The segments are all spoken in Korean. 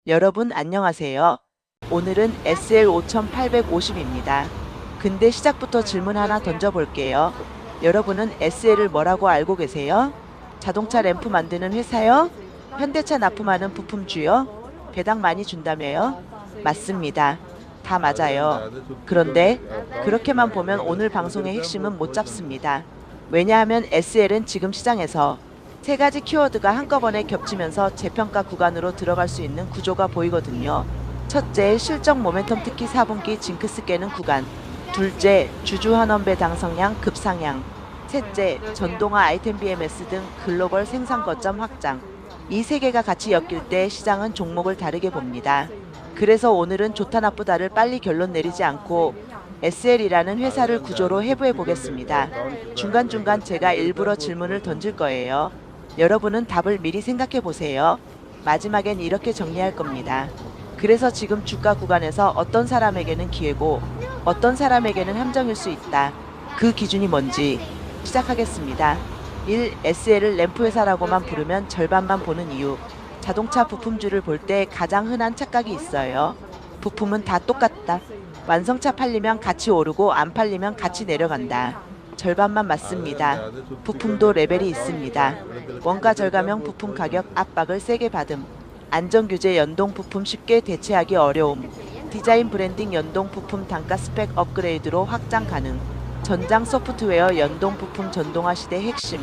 여러분 안녕하세요. 오늘은 SL5850입니다. 근데 시작부터 질문 하나 던져볼게요. 여러분은 SL을 뭐라고 알고 계세요? 자동차 램프 만드는 회사요? 현대차 납품하는 부품주요? 배당 많이 준다며요? 맞습니다. 다 맞아요. 그런데 그렇게만 보면 오늘 방송의 핵심은 못 잡습니다. 왜냐하면 SL은 지금 시장에서 세 가지 키워드가 한꺼번에 겹치면서 재평가 구간으로 들어갈 수 있는 구조가 보이거든요. 첫째, 실적 모멘텀 특히 4분기 징크스 깨는 구간. 둘째, 주주 환원 배당 성향 급상향. 셋째, 전동화 아이템 BMS 등 글로벌 생산 거점 확장. 이 세 개가 같이 엮일 때 시장은 종목을 다르게 봅니다. 그래서 오늘은 좋다 나쁘다를 빨리 결론 내리지 않고 SL이라는 회사를 구조로 해부해 보겠습니다. 중간중간 제가 일부러 질문을 던질 거예요. 여러분은 답을 미리 생각해 보세요. 마지막엔 이렇게 정리할 겁니다. 그래서 지금 주가 구간에서 어떤 사람에게는 기회고 어떤 사람에게는 함정일 수 있다. 그 기준이 뭔지 시작하겠습니다. 1. SL을 램프 회사라고만 부르면 절반만 보는 이유. 자동차 부품주를 볼 때 가장 흔한 착각이 있어요. 부품은 다 똑같다. 완성차 팔리면 같이 오르고 안 팔리면 같이 내려간다. 절반만 맞습니다. 부품도 레벨이 있습니다. 원가 절감형 부품 가격 압박을 세게 받음. 안전규제 연동 부품 쉽게 대체하기 어려움. 디자인 브랜딩 연동 부품 단가 스펙 업그레이드로 확장 가능. 전장 소프트웨어 연동 부품 전동화 시대 핵심.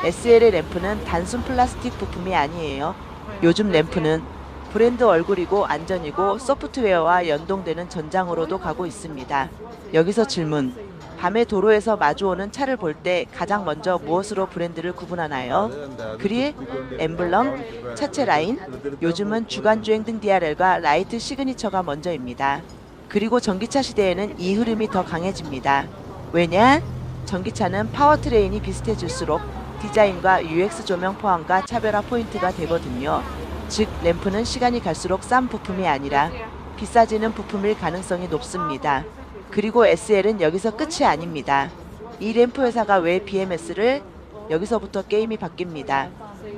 SL의 램프는 단순 플라스틱 부품이 아니에요. 요즘 램프는 브랜드 얼굴이고 안전이고 소프트웨어와 연동되는 전장으로도 가고 있습니다. 여기서 질문. 밤에 도로에서 마주오는 차를 볼 때 가장 먼저 무엇으로 브랜드를 구분하나요? 그릴, 엠블럼, 차체 라인? 요즘은 주간주행 등 DRL과 라이트 시그니처가 먼저입니다. 그리고 전기차 시대에는 이 흐름이 더 강해집니다. 왜냐? 전기차는 파워트레인이 비슷해질수록 디자인과 UX 조명 포함과 차별화 포인트가 되거든요. 즉 램프는 시간이 갈수록 싼 부품이 아니라 비싸지는 부품일 가능성이 높습니다. 그리고 SL은 여기서 끝이 아닙니다. 이 램프 회사가 왜 BMS를? 여기서부터 게임이 바뀝니다.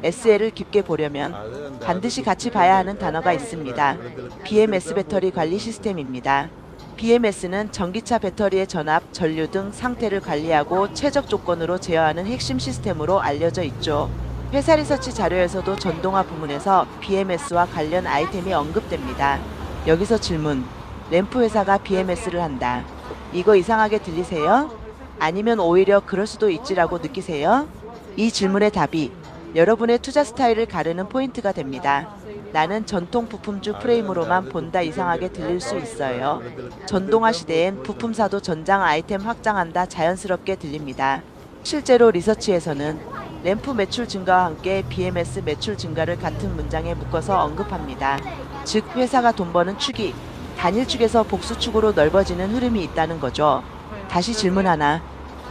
SL을 깊게 보려면 반드시 같이 봐야 하는 단어가 있습니다. BMS 배터리 관리 시스템입니다. BMS는 전기차 배터리의 전압, 전류 등 상태를 관리하고 최적 조건으로 제어하는 핵심 시스템으로 알려져 있죠. 회사 리서치 자료에서도 전동화 부문에서 BMS와 관련 아이템이 언급됩니다. 여기서 질문. 램프 회사가 BMS를 한다. 이거 이상하게 들리세요? 아니면 오히려 그럴 수도 있지라고 느끼세요? 이 질문의 답이 여러분의 투자 스타일을 가르는 포인트가 됩니다. 나는 전통 부품주 프레임으로만 본다 이상하게 들릴 수 있어요. 전동화 시대엔 부품사도 전장 아이템 확장한다 자연스럽게 들립니다. 실제로 리서치에서는 램프 매출 증가와 함께 BMS 매출 증가를 같은 문장에 묶어서 언급합니다. 즉 회사가 돈 버는 축이 단일축에서 복수축으로 넓어지는 흐름이 있다는 거죠. 다시 질문 하나.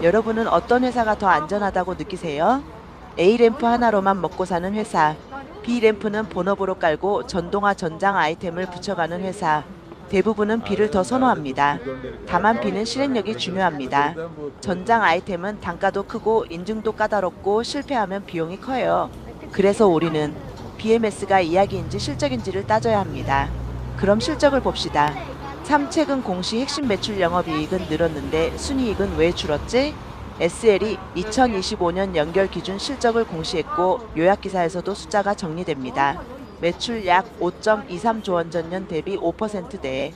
여러분은 어떤 회사가 더 안전하다고 느끼세요? A램프 하나로만 먹고 사는 회사, B램프는 본업으로 깔고 전동화 전장 아이템을 붙여가는 회사. 대부분은 B를 더 선호합니다. 다만 B는 실행력이 중요합니다. 전장 아이템은 단가도 크고 인증도 까다롭고 실패하면 비용이 커요. 그래서 우리는 BMS가 이야기인지 실적인지를 따져야 합니다. 그럼 실적을 봅시다. 3. 최근 공시 핵심 매출 영업이익은 늘었는데 순이익은 왜 줄었지? SL이 2025년 연결 기준 실적을 공시했고 요약기사에서도 숫자가 정리됩니다. 매출 약 5.23조 원 전년 대비 5%대에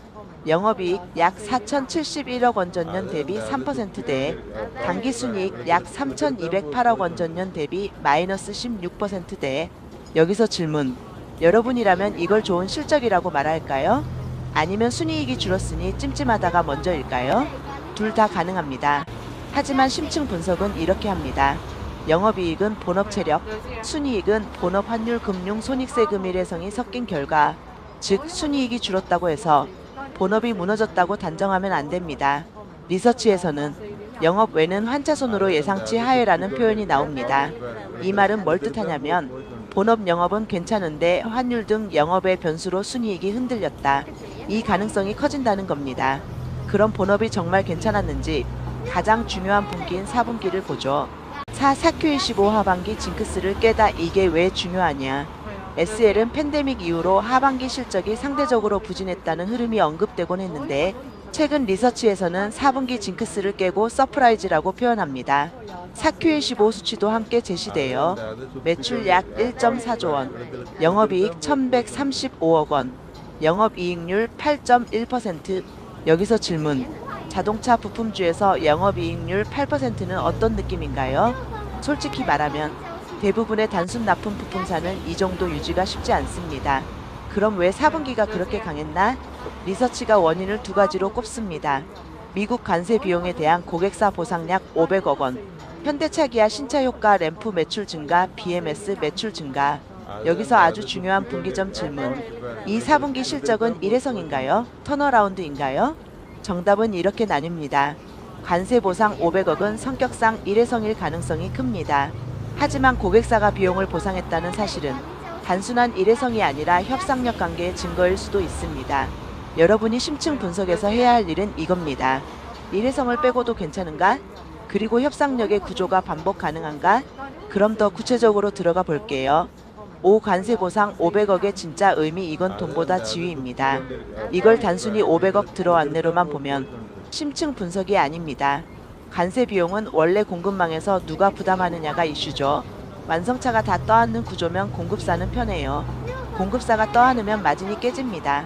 영업이익 약 4,071억 원 전년 대비 3%대에 당기순이익 약 3,208억 원 전년 대비 마이너스 16%대에 여기서 질문. 여러분이라면 이걸 좋은 실적이라고 말할까요? 아니면 순이익이 줄었으니 찜찜하다가 먼저일까요? 둘 다 가능합니다. 하지만 심층 분석은 이렇게 합니다. 영업이익은 본업 체력, 순이익은 본업 환율 금융 손익세 금일회성이 섞인 결과, 즉 순이익이 줄었다고 해서 본업이 무너졌다고 단정하면 안 됩니다. 리서치에서는 영업 외는 환차손으로 예상치 하회라는 표현이 나옵니다. 이 말은 뭘 뜻하냐면 본업 영업은 괜찮은데 환율 등 영업의 변수로 순이익이 흔들렸다. 이 가능성이 커진다는 겁니다. 그럼 본업이 정말 괜찮았는지 가장 중요한 분기인 4분기를 보죠. 4Q25 하반기 징크스를 깨다 이게 왜 중요하냐. SL은 팬데믹 이후로 하반기 실적이 상대적으로 부진했다는 흐름이 언급되곤 했는데 최근 리서치에서는 4분기 징크스를 깨고 서프라이즈라고 표현합니다. 4Q25 수치도 함께 제시되어 매출 약 1.4조 원, 영업이익 1,135억 원, 영업이익률 8.1%. 여기서 질문. 자동차 부품주에서 영업이익률 8%는 어떤 느낌인가요? 솔직히 말하면 대부분의 단순 납품 부품사는 이 정도 유지가 쉽지 않습니다. 그럼 왜 4분기가 그렇게 강했나? 리서치가 원인을 두 가지로 꼽습니다. 미국 관세 비용에 대한 고객사 보상 약 500억 원, 현대차 기아 신차 효과 램프 매출 증가, BMS 매출 증가. 여기서 아주 중요한 분기점 질문. 이 4분기 실적은 일회성인가요? 턴어라운드인가요? 정답은 이렇게 나뉩니다. 관세 보상 500억은 성격상 일회성일 가능성이 큽니다. 하지만 고객사가 비용을 보상했다는 사실은 단순한 일회성이 아니라 협상력 관계의 증거일 수도 있습니다. 여러분이 심층 분석해서 해야 할 일은 이겁니다. 일회성을 빼고도 괜찮은가? 그리고 협상력의 구조가 반복 가능한가? 그럼 더 구체적으로 들어가 볼게요. 5 관세 보상 500억의 진짜 의미, 이건 돈보다 지위입니다. 이걸 단순히 500억 들어왔네로만 보면 심층 분석이 아닙니다. 관세 비용은 원래 공급망에서 누가 부담하느냐가 이슈죠. 완성차가 다 떠안는 구조면 공급사는 편해요. 공급사가 떠안으면 마진이 깨집니다.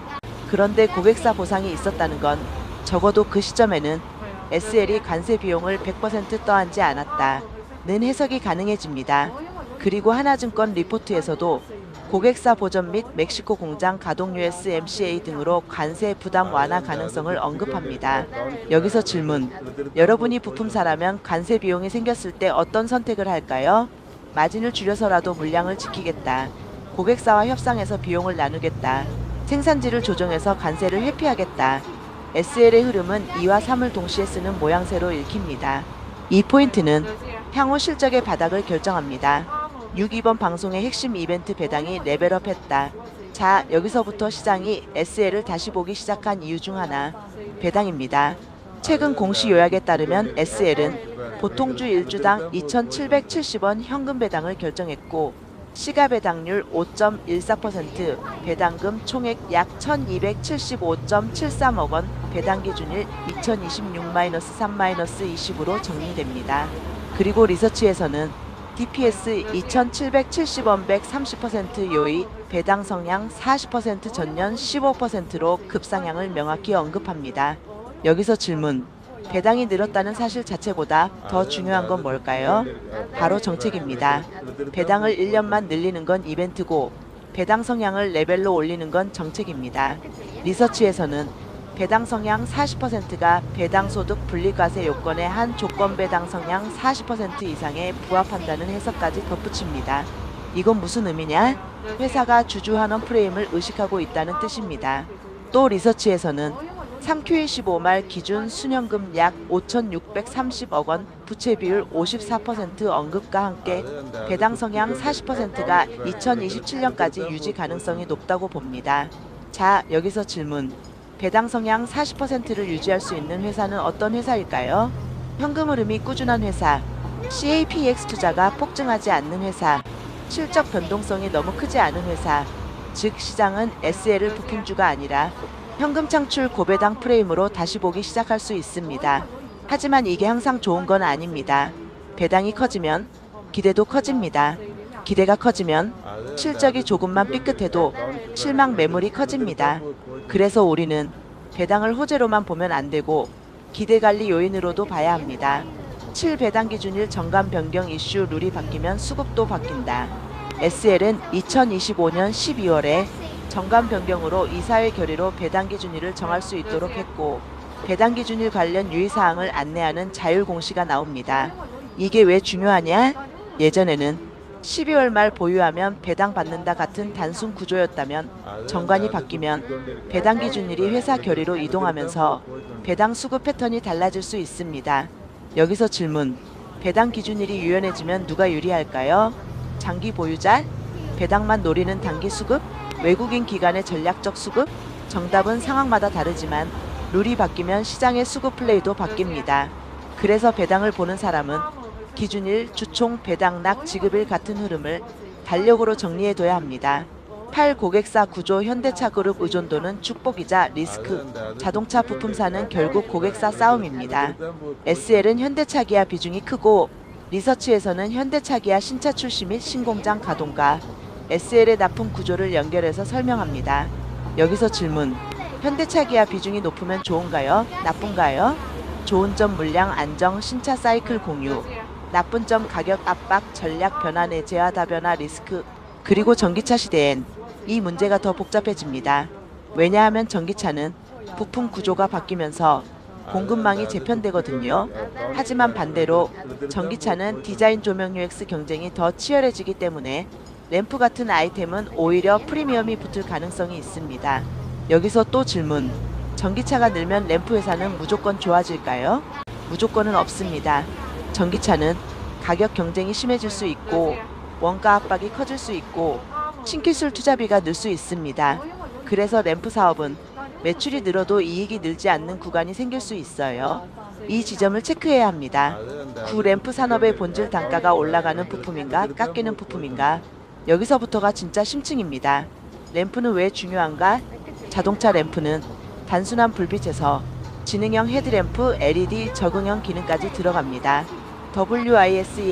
그런데 고객사 보상이 있었다는 건 적어도 그 시점에는 SL이 관세 비용을 100% 떠안지 않았다는 해석이 가능해집니다. 그리고 하나증권 리포트에서도 고객사 보전 및 멕시코 공장 가동 USMCA 등으로 관세 부담 완화 가능성을 언급합니다. 여기서 질문. 여러분이 부품사라면 관세 비용이 생겼을 때 어떤 선택을 할까요? 마진을 줄여서라도 물량을 지키겠다. 고객사와 협상해서 비용을 나누겠다. 생산지를 조정해서 관세를 회피하겠다. SL의 흐름은 2와 3을 동시에 쓰는 모양새로 읽힙니다. 이 포인트는 향후 실적의 바닥을 결정합니다. 6.2번 방송의 핵심 이벤트 배당이 레벨업했다. 자, 여기서부터 시장이 SL을 다시 보기 시작한 이유 중 하나, 배당입니다. 최근 공시 요약에 따르면 SL은 보통주 1주당 2,770원 현금 배당을 결정했고 시가배당률 5.14%, 배당금 총액 약 1,275.73억 원, 배당기준일 2026-3-20으로 정리됩니다. 그리고 리서치에서는 DPS 2,770원 130% 요의, 배당 성향 40% 전년 15%로 급상향을 명확히 언급합니다. 여기서 질문. 배당이 늘었다는 사실 자체보다 더 중요한 건 뭘까요? 바로 정책입니다. 배당을 1년만 늘리는 건 이벤트고 배당 성향을 레벨로 올리는 건 정책입니다. 리서치에서는 배당 성향 40%가 배당 소득 분리과세 요건의 한 조건 배당 성향 40% 이상에 부합한다는 해석까지 덧붙입니다. 이건 무슨 의미냐? 회사가 주주환원 프레임을 의식하고 있다는 뜻입니다. 또 리서치에서는 3Q25 말 기준 순현금 약 5,630억 원, 부채 비율 54% 언급과 함께 배당 성향 40%가 2027년까지 유지 가능성이 높다고 봅니다. 자, 여기서 질문. 배당 성향 40%를 유지할 수 있는 회사는 어떤 회사일까요? 현금 흐름이 꾸준한 회사, CAPX 투자가 폭증하지 않는 회사, 실적 변동성이 너무 크지 않은 회사, 즉 시장은 SL을 부품주가 아니라 현금 창출 고배당 프레임으로 다시 보기 시작할 수 있습니다. 하지만 이게 항상 좋은 건 아닙니다. 배당이 커지면 기대도 커집니다. 기대가 커지면 실적이 조금만 삐끗해도 실망 매물이 커집니다. 그래서 우리는 배당을 호재로만 보면 안 되고 기대관리 요인으로도 봐야 합니다. 7배당 기준일 정관 변경 이슈 룰이 바뀌면 수급도 바뀐다. SL은 2025년 12월에 정관 변경으로 이사회 결의로 배당 기준일을 정할 수 있도록 했고 배당 기준일 관련 유의사항을 안내하는 자율 공시가 나옵니다. 이게 왜 중요하냐? 예전에는 12월 말 보유하면 배당 받는다 같은 단순 구조였다면 정관이 바뀌면 배당 기준일이 회사 결의로 이동하면서 배당 수급 패턴이 달라질 수 있습니다. 여기서 질문. 배당 기준일이 유연해지면 누가 유리할까요? 장기 보유자? 배당만 노리는 단기 수급? 외국인 기관의 전략적 수급? 정답은 상황마다 다르지만 룰이 바뀌면 시장의 수급 플레이도 바뀝니다. 그래서 배당을 보는 사람은 기준일, 주총, 배당락, 지급일 같은 흐름을 달력으로 정리해둬야 합니다. 8. 고객사 구조. 현대차그룹 의존도는 축복이자 리스크. 자동차 부품사는 결국 고객사 싸움입니다. SL은 현대차 기아 비중이 크고 리서치에서는 현대차 기아 신차 출시 및 신공장 가동과 SL의 납품 구조를 연결해서 설명합니다. 여기서 질문. 현대차 기아 비중이 높으면 좋은가요? 나쁜가요? 좋은 점 물량 안정, 신차 사이클 공유. 나쁜 점 가격 압박, 전략 변화 내 재화 다변화 리스크. 그리고 전기차 시대엔 이 문제가 더 복잡해집니다. 왜냐하면 전기차는 부품 구조가 바뀌면서 공급망이 재편되거든요. 하지만 반대로 전기차는 디자인 조명 UX 경쟁이 더 치열해지기 때문에 램프 같은 아이템은 오히려 프리미엄이 붙을 가능성이 있습니다. 여기서 또 질문. 전기차가 늘면 램프 회사는 무조건 좋아질까요? 무조건은 없습니다. 전기차는 가격 경쟁이 심해질 수 있고 원가 압박이 커질 수 있고 신기술 투자비가 늘 수 있습니다. 그래서 램프 사업은 매출이 늘어도 이익이 늘지 않는 구간이 생길 수 있어요. 이 지점을 체크해야 합니다. 구 램프 산업의 본질 단가가 올라가는 부품인가 깎이는 부품인가. 여기서부터가 진짜 심층입니다. 램프는 왜 중요한가? 자동차 램프는 단순한 불빛에서 지능형 헤드램프, LED, 적응형 기능까지 들어갑니다.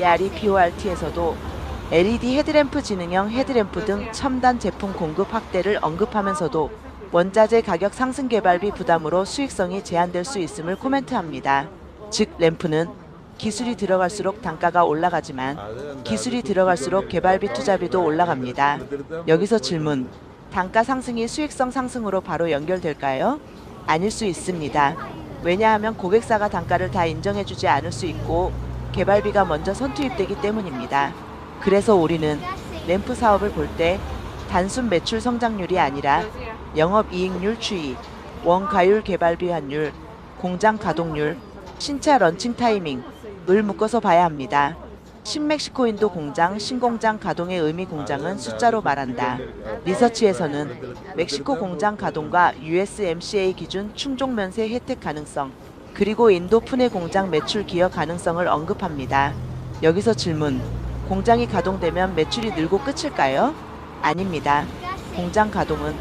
WISEREPORT에서도 LED 헤드램프, 지능형 헤드램프 등 첨단 제품 공급 확대를 언급하면서도 원자재 가격 상승 개발비 부담으로 수익성이 제한될 수 있음을 코멘트합니다. 즉 램프는 기술이 들어갈수록 단가가 올라가지만 기술이 들어갈수록 개발비 투자비도 올라갑니다. 여기서 질문. 단가 상승이 수익성 상승으로 바로 연결될까요? 아닐 수 있습니다. 왜냐하면 고객사가 단가를 다 인정해주지 않을 수 있고 개발비가 먼저 선투입되기 때문입니다. 그래서 우리는 램프 사업을 볼 때 단순 매출 성장률이 아니라 영업이익률 추이, 원가율 개발비 환율, 공장 가동률, 신차 런칭 타이밍을 묶어서 봐야 합니다. 신멕시코인도 공장, 신공장 가동의 의미. 공장은 숫자로 말한다. 리서치에서는 멕시코 공장 가동과 USMCA 기준 충족 면세 혜택 가능성, 그리고 인도 푸네 공장 매출 기여 가능성을 언급합니다. 여기서 질문. 공장이 가동되면 매출이 늘고 끝일까요? 아닙니다. 공장 가동은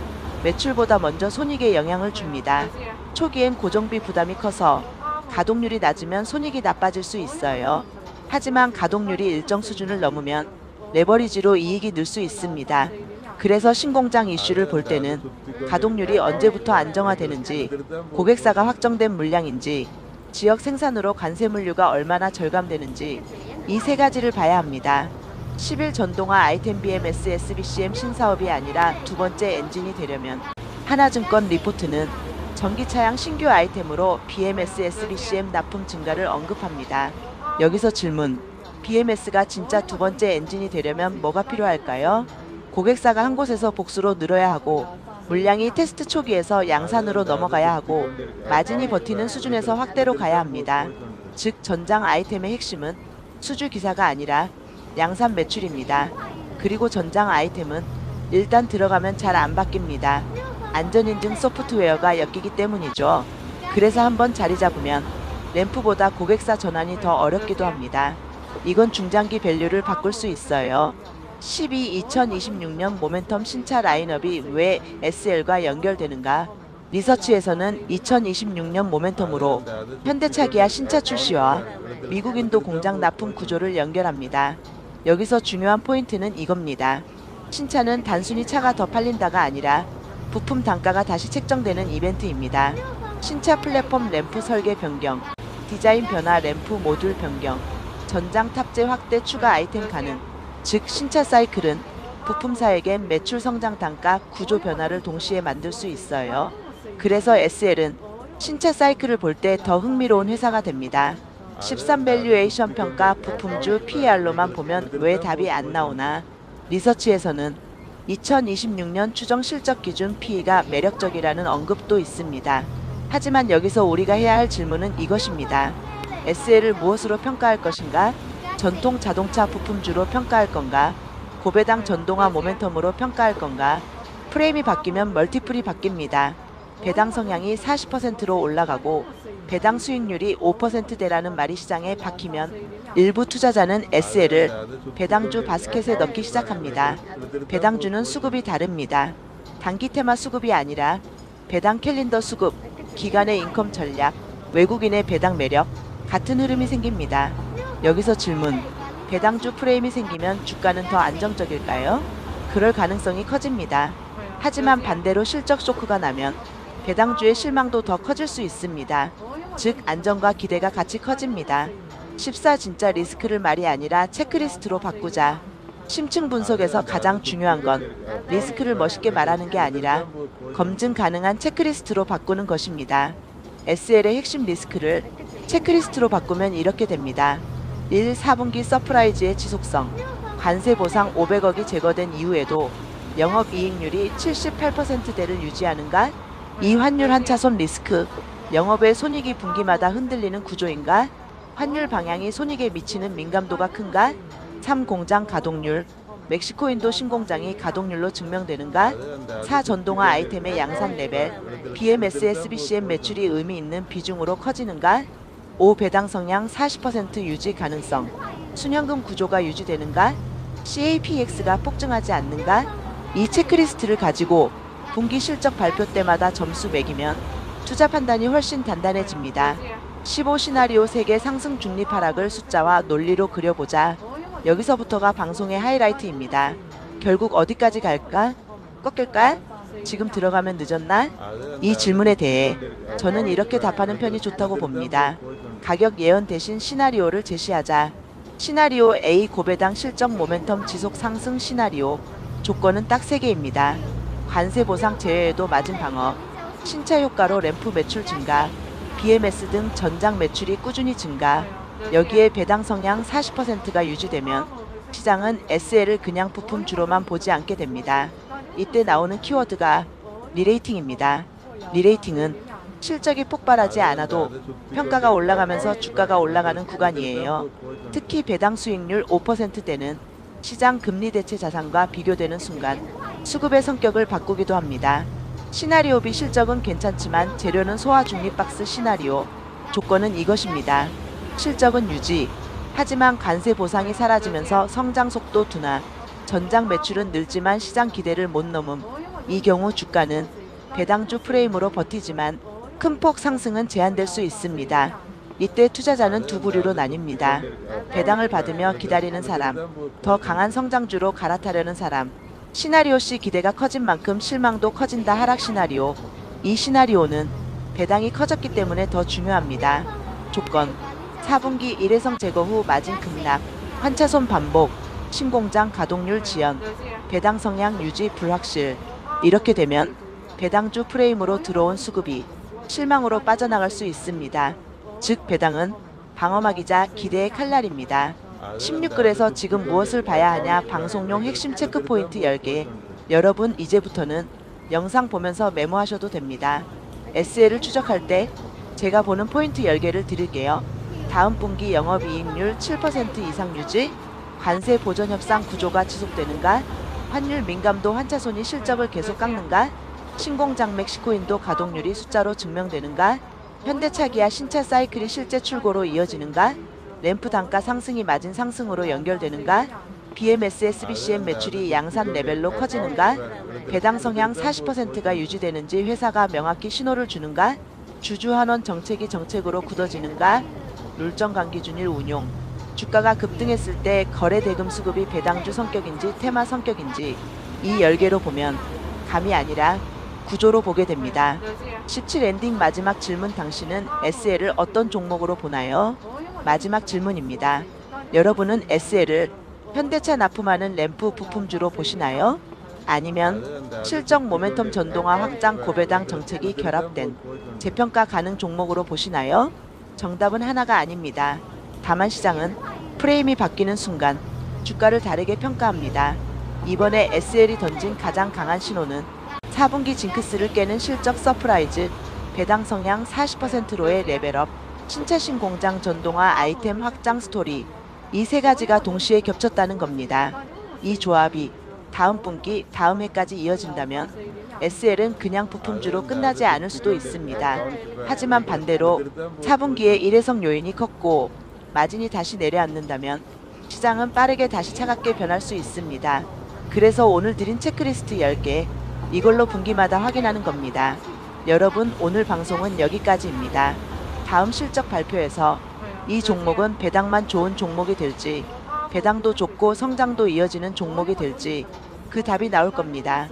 매출보다 먼저 손익에 영향을 줍니다. 초기엔 고정비 부담이 커서 가동률이 낮으면 손익이 나빠질 수 있어요. 하지만 가동률이 일정 수준을 넘으면 레버리지로 이익이 늘 수 있습니다. 그래서 신공장 이슈를 볼 때는 가동률이 언제부터 안정화되는지, 고객사가 확정된 물량인지, 지역 생산으로 관세 물류가 얼마나 절감되는지 이 세 가지를 봐야 합니다. 10일 전동화 아이템 BMS SBCM 신사업이 아니라 두 번째 엔진이 되려면 하나증권 리포트는 전기차량 신규 아이템으로 BMS SBCM 납품 증가를 언급합니다. 여기서 질문. BMS가 진짜 두 번째 엔진이 되려면 뭐가 필요할까요? 고객사가 한 곳에서 복수로 늘어야 하고 물량이 테스트 초기에서 양산으로 넘어가야 하고 마진이 버티는 수준에서 확대로 가야 합니다. 즉 전장 아이템의 핵심은 수주 기사가 아니라 양산 매출입니다. 그리고 전장 아이템은 일단 들어가면 잘 안 바뀝니다. 안전인증 소프트웨어가 엮이기 때문이죠. 그래서 한번 자리 잡으면 램프보다 고객사 전환이 더 어렵기도 합니다. 이건 중장기 밸류를 바꿀 수 있어요. 2026년 모멘텀 신차 라인업이 왜 SL과 연결되는가? 리서치에서는 2026년 모멘텀으로 현대차 기아 신차 출시와 미국 인도 공장 납품 구조를 연결합니다. 여기서 중요한 포인트는 이겁니다. 신차는 단순히 차가 더 팔린다가 아니라 부품 단가가 다시 책정되는 이벤트입니다. 신차 플랫폼 램프 설계 변경, 디자인 변화 램프 모듈 변경, 전장 탑재 확대 추가 아이템 가능. 즉 신차 사이클은 부품사에겐 매출 성장 단가 구조 변화를 동시에 만들 수 있어요. 그래서 SL은 신차 사이클을 볼 때 더 흥미로운 회사가 됩니다. 13 밸류에이션 평가 부품주 PER로만 보면 왜 답이 안 나오나? 리서치에서는 2026년 추정 실적 기준 PE가 매력적이라는 언급도 있습니다. 하지만 여기서 우리가 해야 할 질문은 이것입니다. SL을 무엇으로 평가할 것인가? 전통 자동차 부품주로 평가할 건가? 고배당 전동화 모멘텀으로 평가할 건가? 프레임이 바뀌면 멀티플이 바뀝니다. 배당 성향이 40%로 올라가고 배당 수익률이 5%대라는 말이 시장에 박히면 일부 투자자는 SL을 배당주 바스켓에 넣기 시작합니다. 배당주는 수급이 다릅니다. 단기 테마 수급이 아니라 배당 캘린더 수급, 기간의 인컴 전략, 외국인의 배당 매력, 같은 흐름이 생깁니다. 여기서 질문. 배당주 프레임이 생기면 주가는 더 안정적일까요? 그럴 가능성이 커집니다. 하지만 반대로 실적 쇼크가 나면 배당주의 실망도 더 커질 수 있습니다. 즉 안정과 기대가 같이 커집니다. 14 진짜 리스크를 말이 아니라 체크리스트로 바꾸자. 심층 분석에서 가장 중요한 건 리스크를 멋있게 말하는 게 아니라 검증 가능한 체크리스트로 바꾸는 것입니다. SL의 핵심 리스크를 체크리스트로 바꾸면 이렇게 됩니다. 1. 4분기 서프라이즈의 지속성. 관세 보상 500억이 제거된 이후에도 영업이익률이 78%대를 유지하는가? 2. 환율 한차손 리스크. 영업의 손익이 분기마다 흔들리는 구조인가? 환율 방향이 손익에 미치는 민감도가 큰가? 3. 공장 가동률. 멕시코 인도 신공장이 가동률로 증명되는가? 4. 전동화 아이템의 양산 레벨. BMS SBCM 매출이 의미 있는 비중으로 커지는가? 5. 배당 성향 40% 유지 가능성. 순현금 구조가 유지되는가? CAPX가 폭증하지 않는가? 이 체크리스트를 가지고 분기 실적 발표 때마다 점수 매기면 투자 판단이 훨씬 단단해집니다. 15 시나리오 세계 상승 중립 하락을 숫자와 논리로 그려보자. 여기서부터가 방송의 하이라이트입니다. 결국 어디까지 갈까? 꺾일까? 지금 들어가면 늦었나? 이 질문에 대해 저는 이렇게 답하는 편이 좋다고 봅니다. 가격 예언 대신 시나리오를 제시하자. 시나리오 A 고배당 실적 모멘텀 지속 상승 시나리오. 조건은 딱 3개입니다. 관세 보상 제외에도 마진 방어, 신차 효과로 램프 매출 증가, BMS 등 전장 매출이 꾸준히 증가. 여기에 배당 성향 40%가 유지되면 시장은 SL을 그냥 부품주로만 보지 않게 됩니다. 이때 나오는 키워드가 리레이팅입니다. 리레이팅은 실적이 폭발하지 않아도 평가가 올라가면서 주가가 올라가는 구간이에요. 특히 배당 수익률 5%대는 시장 금리 대체 자산과 비교되는 순간 수급의 성격을 바꾸기도 합니다. 시나리오 B 실적은 괜찮지만 재료는 소화 중립 박스 시나리오. 조건은 이것입니다. 실적은 유지. 하지만 관세 보상이 사라지면서 성장 속도 둔화. 전장 매출은 늘지만 시장 기대를 못 넘음. 이 경우 주가는 배당주 프레임으로 버티지만 큰 폭 상승은 제한될 수 있습니다. 이때 투자자는 두 부류로 나뉩니다. 배당을 받으며 기다리는 사람, 더 강한 성장주로 갈아타려는 사람. 시나리오 C 기대가 커진 만큼 실망도 커진다 하락 시나리오. 이 시나리오는 배당이 커졌기 때문에 더 중요합니다. 조건 4분기 일회성 제거 후 마진 급락, 환차손 반복, 신공장 가동률 지연, 배당 성향 유지 불확실. 이렇게 되면 배당주 프레임으로 들어온 수급이 실망으로 빠져나갈 수 있습니다. 즉 배당은 방어막이자 기대의 칼날입니다. 16글에서 지금 무엇을 봐야 하냐 방송용 핵심 체크포인트 10개. 여러분 이제부터는 영상 보면서 메모하셔도 됩니다. SL을 추적할 때 제가 보는 포인트 10개를 드릴게요. 다음 분기 영업이익률 7% 이상 유지, 관세 보전 협상 구조가 지속되는가, 환율 민감도 환차손이 실적을 계속 깎는가, 신공장 멕시코 인도 가동률이 숫자로 증명되는가, 현대차 기아 신차 사이클이 실제 출고로 이어지는가, 램프 단가 상승이 마진 상승으로 연결되는가, BMS SBCM 매출이 양산 레벨로 커지는가, 배당 성향 40%가 유지되는지 회사가 명확히 신호를 주는가, 주주환원 정책이 정책으로 굳어지는가, 룰정 관기준일 운용. 주가가 급등했을 때 거래 대금 수급이 배당주 성격인지 테마 성격인지 이 10개로 보면 감이 아니라 구조로 보게 됩니다. 17 엔딩 마지막 질문. 당신은 SL을 어떤 종목으로 보나요? 마지막 질문입니다. 여러분은 SL을 현대차 납품하는 램프 부품주로 보시나요? 아니면 실적 모멘텀 전동화 확장 고배당 정책이 결합된 재평가 가능 종목으로 보시나요? 정답은 하나가 아닙니다. 다만 시장은 프레임이 바뀌는 순간 주가를 다르게 평가합니다. 이번에 SL이 던진 가장 강한 신호는 4분기 징크스를 깨는 실적 서프라이즈, 배당 성향 40%로의 레벨업, 신차 신공장 전동화 아이템 확장 스토리. 이 세 가지가 동시에 겹쳤다는 겁니다. 이 조합이 다음 분기, 다음 해까지 이어진다면 SL은 그냥 부품주로 끝나지 않을 수도 있습니다. 하지만 반대로 4분기에 일회성 요인이 컸고 마진이 다시 내려앉는다면 시장은 빠르게 다시 차갑게 변할 수 있습니다. 그래서 오늘 드린 체크리스트 10개, 이걸로 분기마다 확인하는 겁니다. 여러분, 오늘 방송은 여기까지입니다. 다음 실적 발표에서 이 종목은 배당만 좋은 종목이 될지, 배당도 좋고 성장도 이어지는 종목이 될지 그 답이 나올 겁니다.